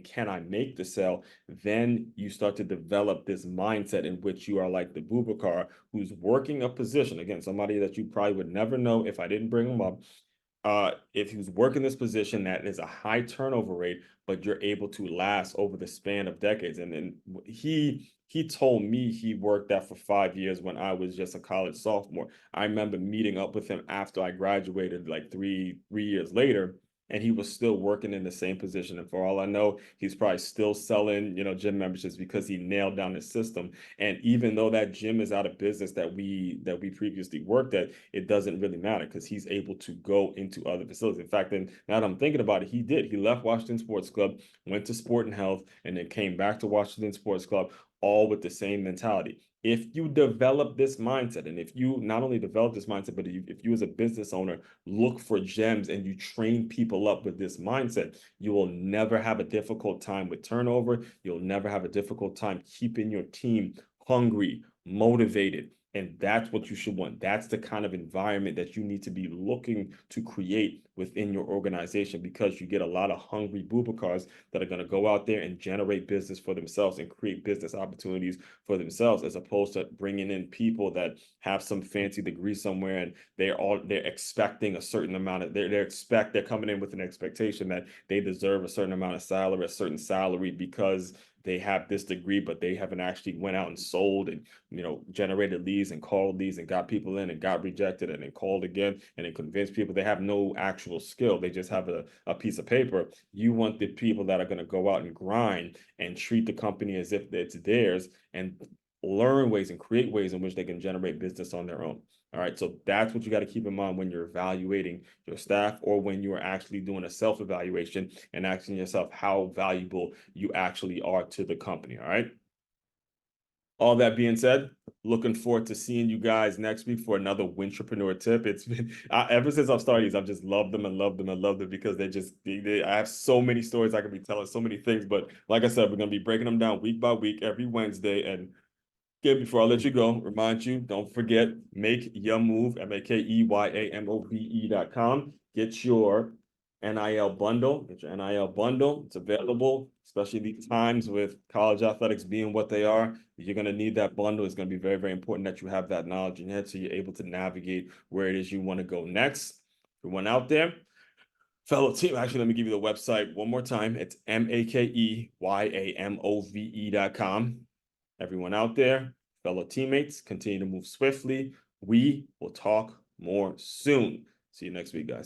can I make the sale? Then you start to develop this mindset in which you are like the Bubakar who's working a position. Again, somebody that you probably would never know if I didn't bring him up. If he was working this position that is a high turnover rate, but you're able to last over the span of decades. And then he told me he worked that for 5 years when I was just a college sophomore. I remember meeting up with him after I graduated, like three years later, and he was still working in the same position. And for all I know, he's probably still selling, gym memberships because he nailed down his system. And even though that gym is out of business that we previously worked at, it doesn't really matter because he's able to go into other facilities. In fact, then now that I'm thinking about it, he did. He left Washington Sports Club, went to Sport and Health, and then came back to Washington Sports Club, all with the same mentality. If you develop this mindset, and if you not only develop this mindset, but if you as a business owner look for gems and you train people up with this mindset, you will never have a difficult time with turnover. You'll never have a difficult time keeping your team hungry, motivated. And that's what you should want. That's the kind of environment that you need to be looking to create within your organization, because you get a lot of hungry Bubakars that are going to go out there and generate business for themselves and create business opportunities for themselves, as opposed to bringing in people that have some fancy degree somewhere and they're expecting a certain amount of they're coming in with an expectation that they deserve a certain amount of salary, a certain salary because they have this degree, but they haven't actually went out and sold and generated leads and called leads and got people in and got rejected and then called again and then convinced people. They have no actual skill. They just have a piece of paper. You want the people that are going to go out and grind and treat the company as if it's theirs and learn ways and create ways in which they can generate business on their own. All right. So that's what you got to keep in mind when you're evaluating your staff, or when you are actually doing a self-evaluation and asking yourself how valuable you actually are to the company. All right. All that being said, looking forward to seeing you guys next week for another Wintrepreneur tip. It's been ever since I've started these, I've just loved them and loved them and loved them because I have so many stories I could be telling, so many things. But like I said, we're gonna be breaking them down week by week every Wednesday. And again, before I let you go, remind you, don't forget, make your move, MakeYamove.com. Get your NIL bundle. Get your NIL bundle. It's available, especially these times with college athletics being what they are. You're going to need that bundle. It's going to be very, very important that you have that knowledge in your head so you're able to navigate where it is you want to go next. Everyone out there, fellow team, actually, let me give you the website one more time. It's MakeYamove.com. Everyone out there, fellow teammates, continue to move swiftly. We will talk more soon. See you next week, guys.